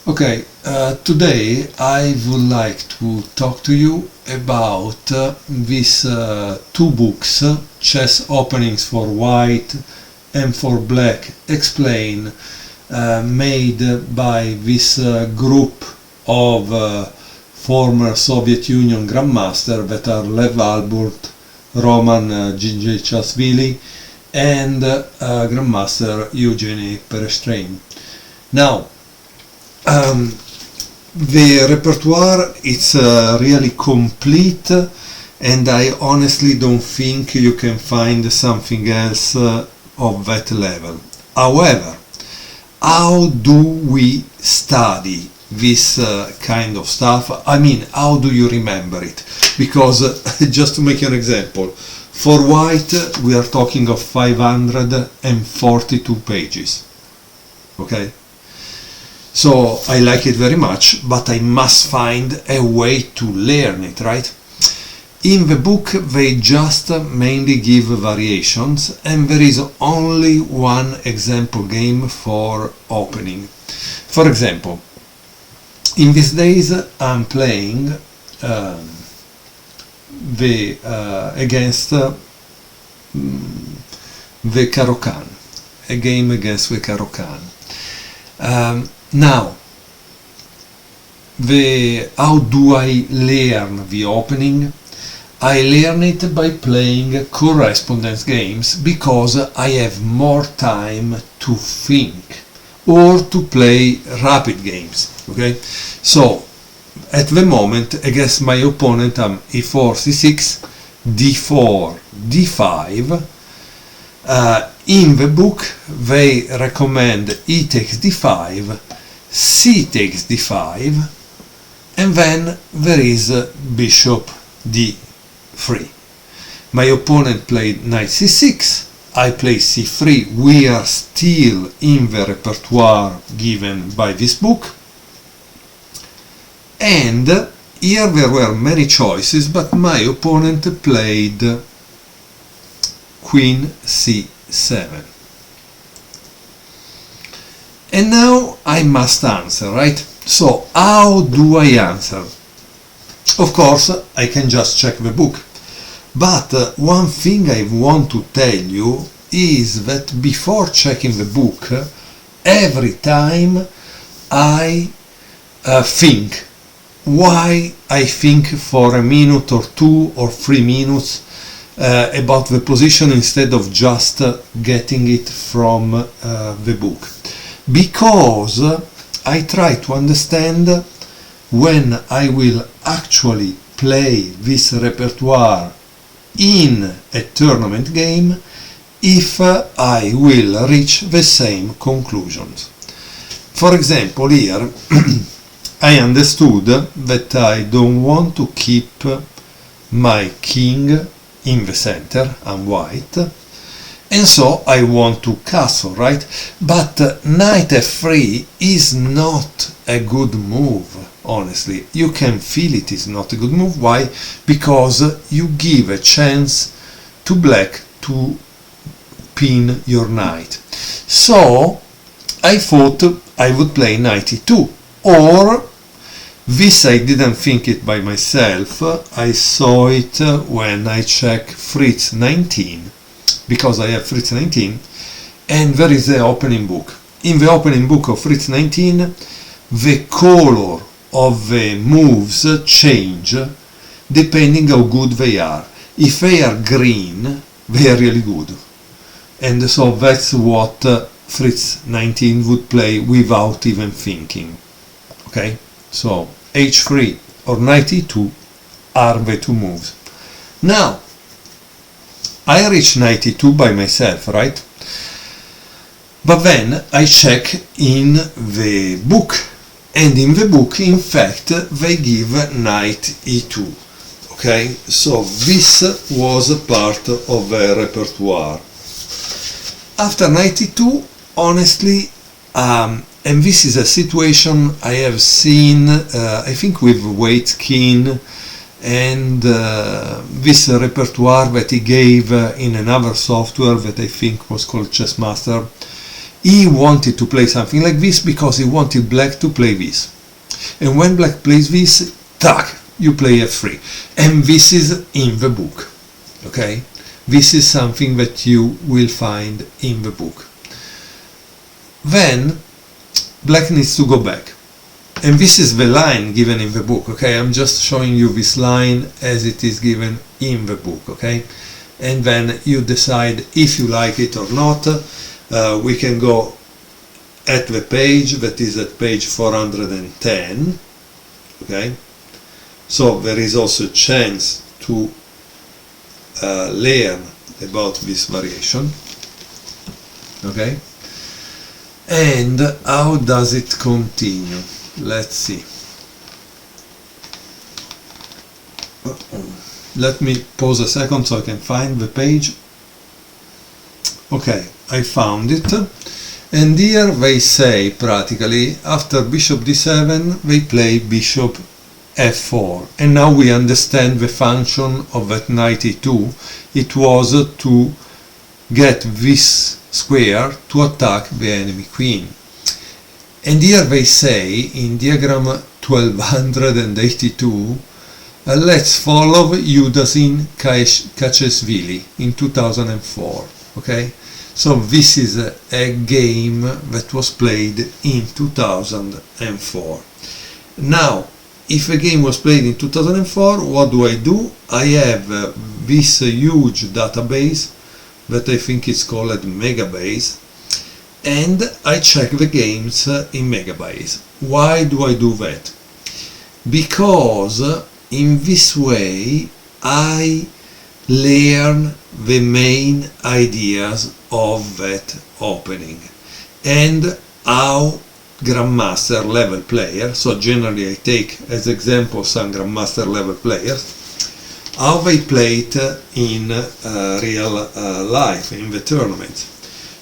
Okay, today I would like to talk to you about these two books, Chess Openings for White and for Black Explain, made by this group of former Soviet Union grandmasters that are Lev Albert, Roman Gingichashvili, and Grandmaster Eugeny Perestrein. Now, the repertoire is really complete, and I honestly don't think you can find something else of that level. However, how do we study this kind of stuff? I mean, how do you remember it? Because just to make an example, for white we are talking of 542 pages. Okay? So I like it very much, but I must find a way to learn it, right? In the book they just mainly give variations, and there is only one example game for opening. For example, in these days I'm playing against the Caro-Kann, a game against the Caro-Kann. Now, how do I learn the opening? I learn it by playing correspondence games because I have more time to think, or to play rapid games. Okay, so at the moment against my opponent I'm e4, c6, d4, d5. In the book they recommend e takes d5, c takes d5, and then there is bishop d3. My opponent played knight c6, I play c3. We are still in the repertoire given by this book, and here there were many choices, but my opponent played queen c7. And now I must answer, right? So how do I answer? Of course, I can just check the book. But one thing I want to tell you is that before checking the book, every time I think. Why I think for a minute or 2 or 3 minutes about the position instead of just getting it from the book. Because I try to understand when I will actually play this repertoire in a tournament game, if I will reach the same conclusions. For example, here I understood that I don't want to keep my king in the center, I'm white, and so I want to castle, right? But knight f3 is not a good move, honestly. You can feel it is not a good move. Why? Because you give a chance to black to pin your knight. So I thought I would play knight e2, or this I didn't think it by myself, I saw it when I check Fritz 19, because I have Fritz 19, and there is the opening book. In the opening book of Fritz 19, the color of the moves change depending how good they are. If they are green, they are really good. And so that's what Fritz 19 would play without even thinking. Okay? So h3 or knight e2 are the two moves. Now, I reach knight e2 by myself, right? But then I check in the book, and in the book, in fact, they give knight e2. Okay, so this was a part of the repertoire. After knight e2, honestly, and this is a situation I have seen, I think with Wade's king, and this repertoire that he gave in another software that I think was called Chessmaster. He wanted to play something like this because he wanted black to play this. And when black plays this, tack, you play f3. And this is in the book. Okay? This is something that you will find in the book. Then black needs to go back. And this is the line given in the book, okay? I'm just showing you this line as it is given in the book, okay? And then you decide if you like it or not. We can go at the page, that is at page 410, okay? So there is also a chance to learn about this variation, okay? And how does it continue? Let's see. Let me pause a second so I can find the page. Okay, I found it. And here they say practically after bishop d7 they play bishop f4. And now we understand the function of that knight e2. It was to get this square to attack the enemy queen. And here they say in diagram 1282, let's follow Yudasin Kachesvili in 2004. Okay, so this is a game that was played in 2004. Now, if a game was played in 2004, what do? I have this huge database that I think is called Megabase, and I check the games in Megabase. Why do I do that? Because in this way I learn the main ideas of that opening and how grandmaster level player, so generally I take as example some grandmaster level players, how they play it in real life, in the tournament.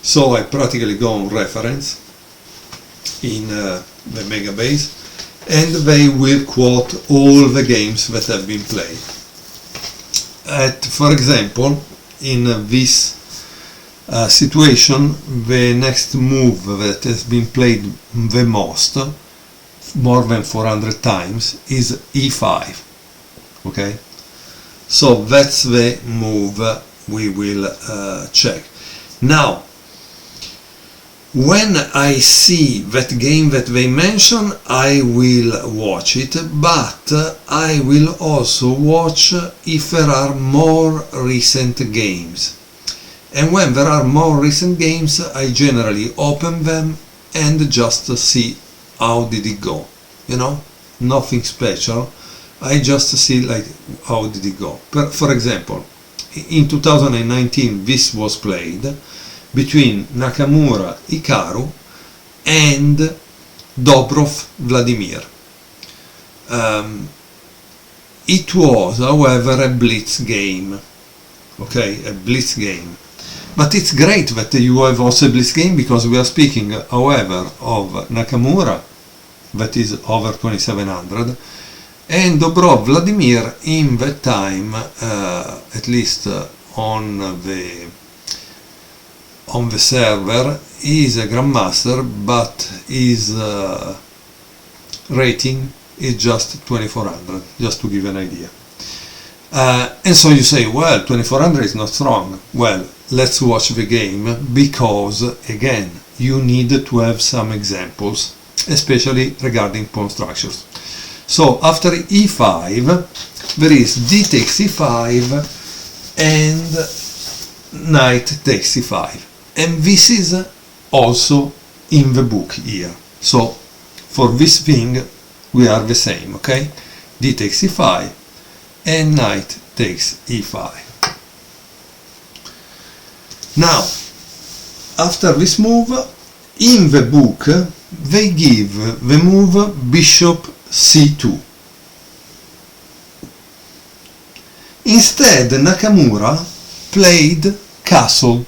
So I practically go on reference in the Megabase, and they will quote all the games that have been played. For example, in this situation, the next move that has been played the most, more than 400 times, is e5. Okay? So that's the move we will check. Now, when I see that game that they mention, I will watch it, but I will also watch if there are more recent games. And when there are more recent games, I generally open them and just see how did it go. You know, nothing special. I just see like how did it go. For example, in 2019 this was played between Nakamura Hikaru and Dobrov Vladimir. It was, however, a blitz game. Okay, a blitz game. But it's great that you have also a blitz game, because we are speaking, however, of Nakamura, that is over 2700, and Dobrov Vladimir in that time, at least on the server, is a grandmaster, but his rating is just 2400, just to give an idea. And so you say, well, 2400 is not strong. Well, let's watch the game, because again, you need to have some examples, especially regarding pawn structures. So after e5 there is d takes e5 and knight takes e5, and this is also in the book here. So for this thing we are the same, okay? D takes e5 and knight takes e5. Now, after this move, in the book they give the move bishop c2. Instead, Nakamura played castle,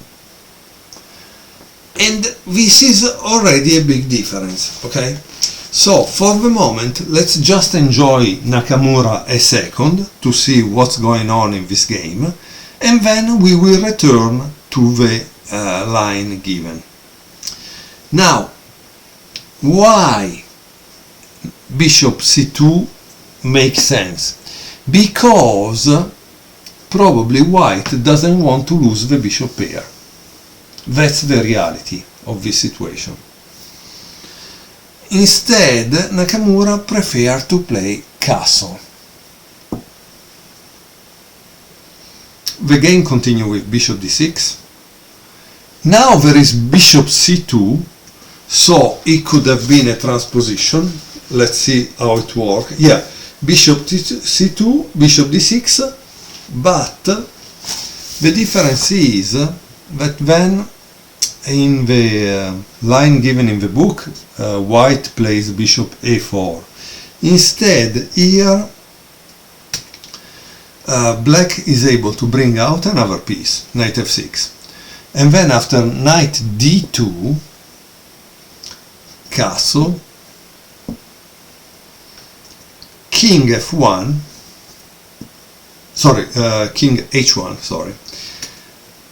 and this is already a big difference, okay? So for the moment, let's just enjoy Nakamura a second to see what's going on in this game, and then we will return to the line given. Now, why bishop c2 makes sense? Because probably white doesn't want to lose the bishop pair. That's the reality of this situation. Instead, Nakamura prefers to play castle. The game continues with bishop d6. Now there is bishop c2, so it could have been a transposition. Let's see how it works. Yeah, bishop c2, bishop d6, but the difference is that then in the line given in the book, white plays bishop a4. Instead, here black is able to bring out another piece, knight f6. And then after knight d2, castle, king f1, king h1,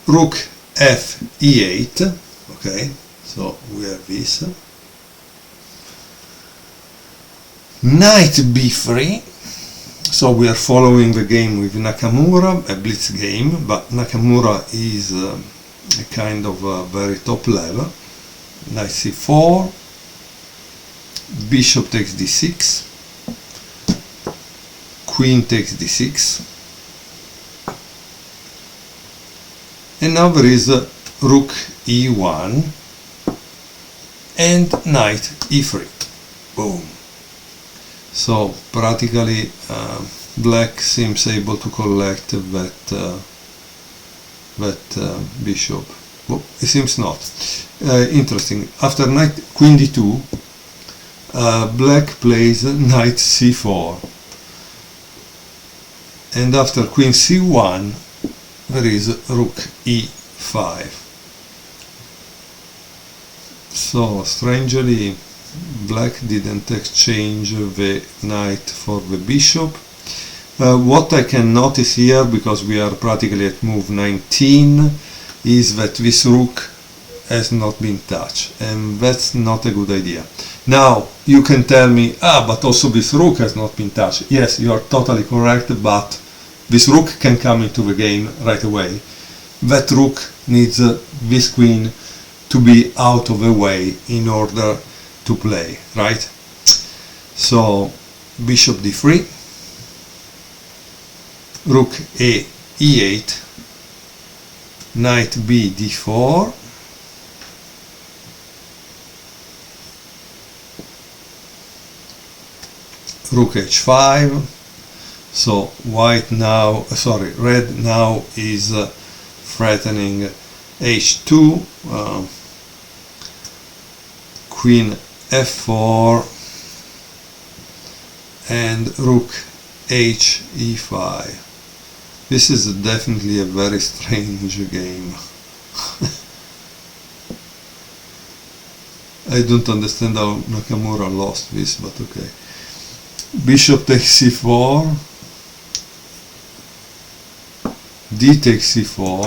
rook f e8, okay, so we have this, knight b3, so we are following the game with Nakamura, a blitz game, but Nakamura is a kind of a very top level. Knight c4, bishop takes d6, queen takes d6, and now there is rook e1 and knight e3. Boom. So practically black seems able to collect that bishop. Well, it seems not. Interesting. After knight queen d2, black plays knight c4, and after queen c1 there is rook e5. So strangely, black didn't exchange the knight for the bishop. What I can notice here, because we are practically at move 19, is that this rook has not been touched, and that's not a good idea. Now you can tell me, but also this rook has not been touched. Yes, you are totally correct, but this rook can come into the game right away. That rook needs this queen to be out of the way in order to play, right? So bishop d3, rook a e8, knight b d4, rook h5. So red now is threatening h2, queen f4, and rook h e5. This is definitely a very strange game. I don't understand how Nakamura lost this, but okay. Bishop takes c4, d takes c4,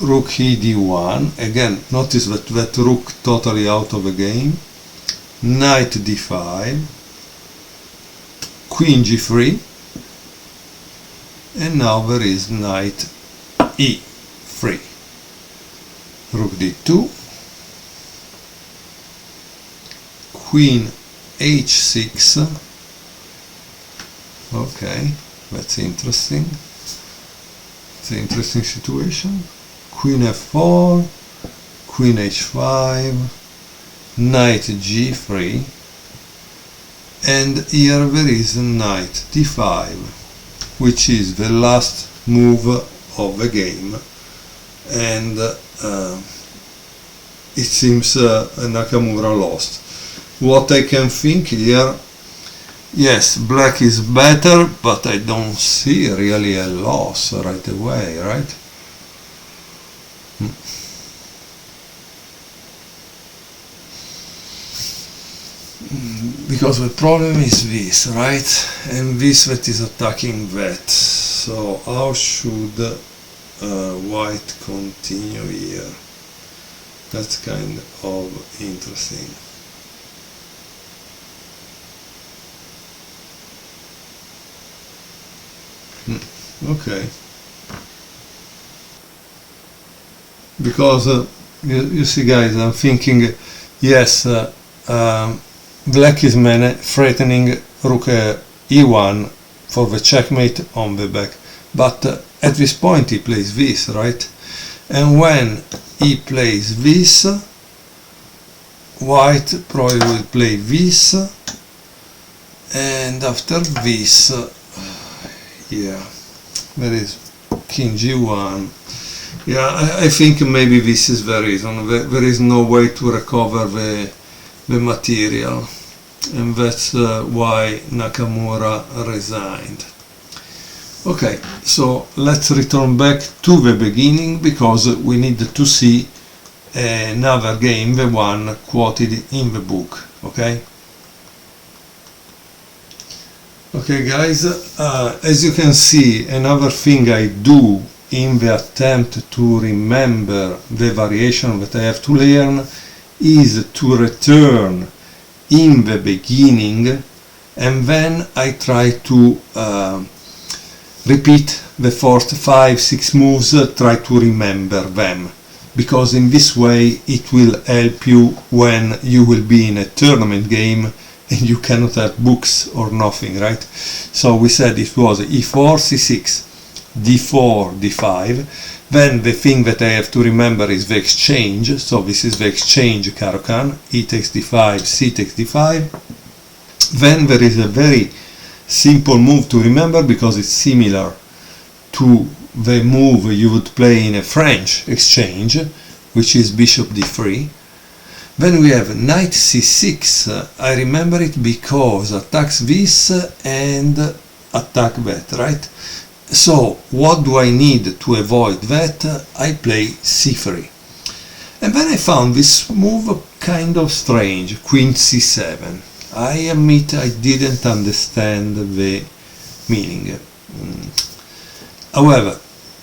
rook e d1. Again, notice that rook totally out of the game. Knight d5, queen g3, and now there is knight e3, rook d2, queen h6. Okay, that's interesting. It's an interesting situation. Queen f4, queen h5, knight g3, and here there is knight d5, which is the last move of the game, and it seems Nakamura lost. What I can think here, yes, black is better, but I don't see really a loss right away, right? Because the problem is this, right? And this that is attacking that. So how should white continue here. That's kind of interesting. Okay. Because you see, guys, I'm thinking, yes, black is threatening rook e1 for the checkmate on the back, but at this point he plays this, right? And when he plays this, white probably will play this, and after this, yeah, there is king g1. Yeah, I think maybe this is the reason. There is no way to recover the material, and that's why Nakamura resigned. Okay, so let's return back to the beginning, because we need to see another game, the one quoted in the book. Okay? Okay, guys, as you can see, another thing I do in the attempt to remember the variation that I have to learn is to return in the beginning, and then I try to repeat the first 5-6 moves, try to remember them, because in this way it will help you when you will be in a tournament game and you cannot have books or nothing, right? So we said it was e4, c6, d4, d5. Then the thing that I have to remember is the exchange. So this is the exchange Caro-Kann, e takes d5, c takes d5. Then there is a very simple move to remember, because it's similar to the move you would play in a French exchange, which is bishop d3. Then we have knight c6. I remember it because attacks this and attack that, right? So what do I need to avoid that? I play c3. And then I found this move kind of strange, queen c7. I admit I didn't understand the meaning. However,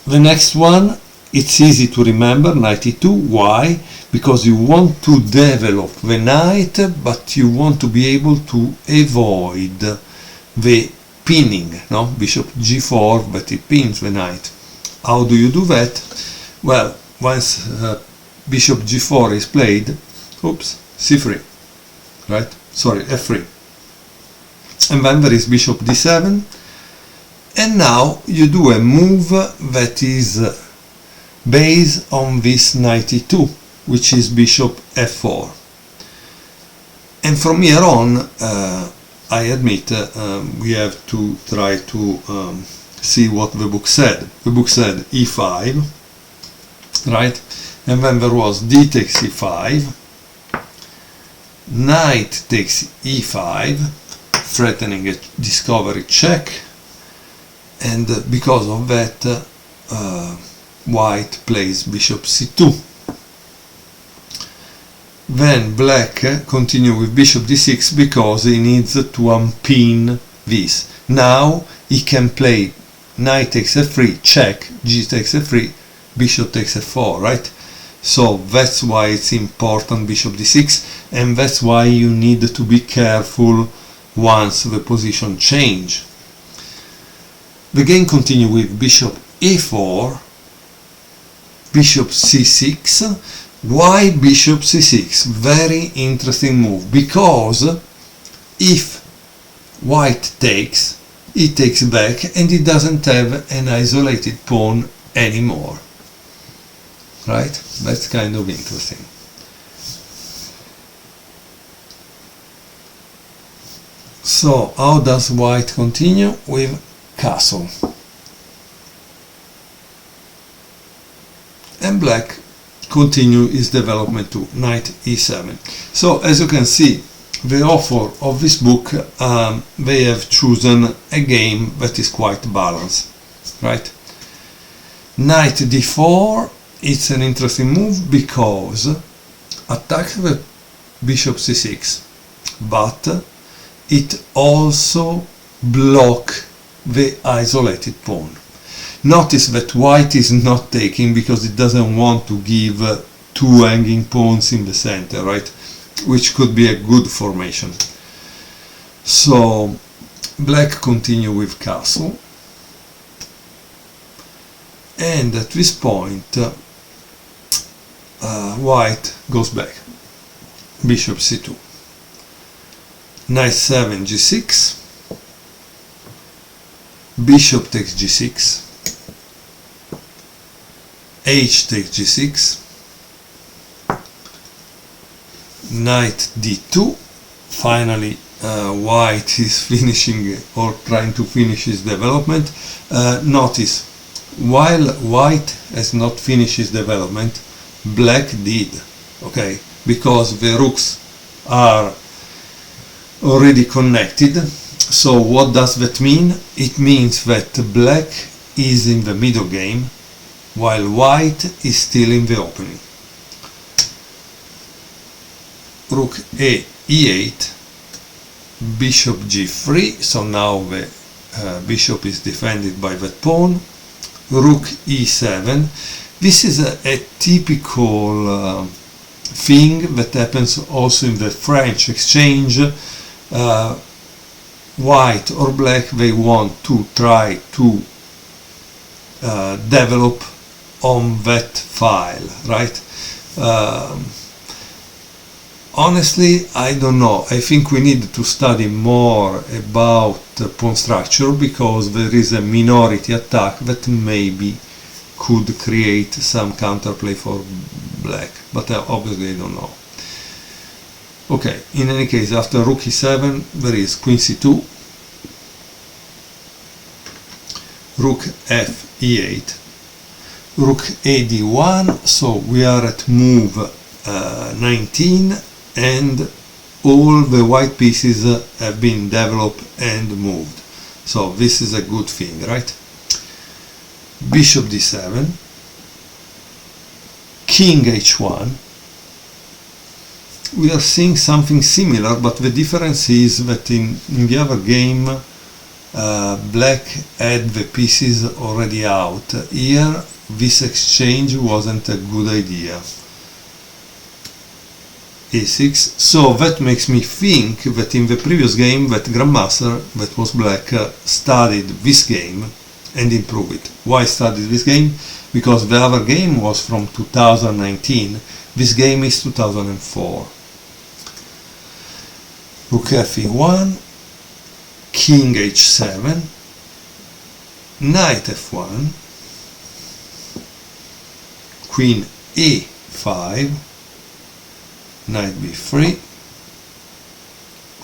the next one, it's easy to remember, knight e2. Why? Because you want to develop the knight, but you want to be able to avoid the pinning, no? Bishop g4, but it pins the knight. How do you do that? Well, once bishop g4 is played, oops, c3, right? Sorry, f3. And then there is bishop d7, and now you do a move that is based on this knight e2, which is bishop f4. And from here on, I admit we have to try to see what the book said. The book said e5, right? And then there was d takes e5, knight takes e5, threatening a discovery check, and because of that, white plays bishop c2. Then black continue with bishop d6 because he needs to unpin this. Now he can play knight takes f3, check, g takes f3, bishop takes f4, right? So that's why it's important, bishop d6, and that's why you need to be careful once the position change. The game continue with bishop e4, bishop c6. Why bishop c6? Very interesting move, because if white takes, he takes back and he doesn't have an isolated pawn anymore, right? That's kind of interesting. So how does white continue? With castle. And black continue his development to knight e7. So as you can see, the author of this book, they have chosen a game that is quite balanced, right? Knight d4, it's an interesting move because attacks the bishop c6, but it also blocks the isolated pawn. Notice that white is not taking because it doesn't want to give two hanging pawns in the center, right? Which could be a good formation. So black continue with castle, and at this point white goes back. Bishop c2, knight 7 g6, bishop takes g6, h takes g6, knight d2. Finally white is finishing or trying to finish his development. Notice, while white has not finished his development, black did, okay, because the rooks are already connected. So what does that mean? It means that black is in the middle game while white is still in the opening. Rook a e8, bishop g3, so now the bishop is defended by that pawn. Rook e7. This is a typical thing that happens also in the French exchange. White or black, they want to try to develop on that file, right? Honestly, I don't know. I think we need to study more about pawn structure, because there is a minority attack that maybe could create some counterplay for black, but obviously I don't know. Okay, in any case, after rook e7 there is queen c2, rook f e8, rook a d1, so we are at move 19, and all the white pieces have been developed and moved. So this is a good thing, right? Bishop d7, king h1. We are seeing something similar, but the difference is that in the other game black had the pieces already out. Here this exchange wasn't a good idea. a6, so that makes me think that in the previous game that grandmaster, that was black, studied this game and improved it. Why studied this game? Because the other game was from 2019, this game is 2004. Rook f1, king h7, knight f1, queen e5, knight b3,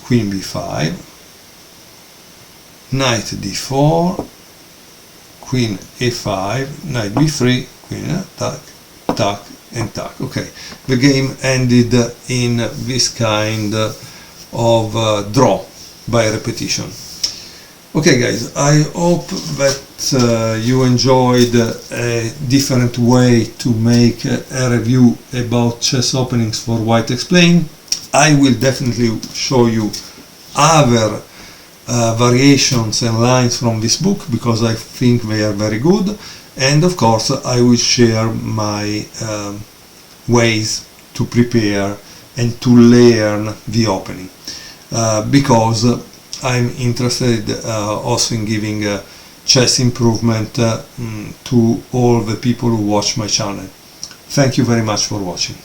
queen b5, knight d4, queen a5, knight b3, queen attack, attack, and attack. Okay, the game ended in this kind of draw by repetition. Okay guys, I hope that you enjoyed a different way to make a review about chess openings for White Explained. I will definitely show you other variations and lines from this book, because I think they are very good, and of course I will share my ways to prepare and to learn the opening, because I'm interested also in giving chess improvement to all the people who watch my channel. Thank you very much for watching.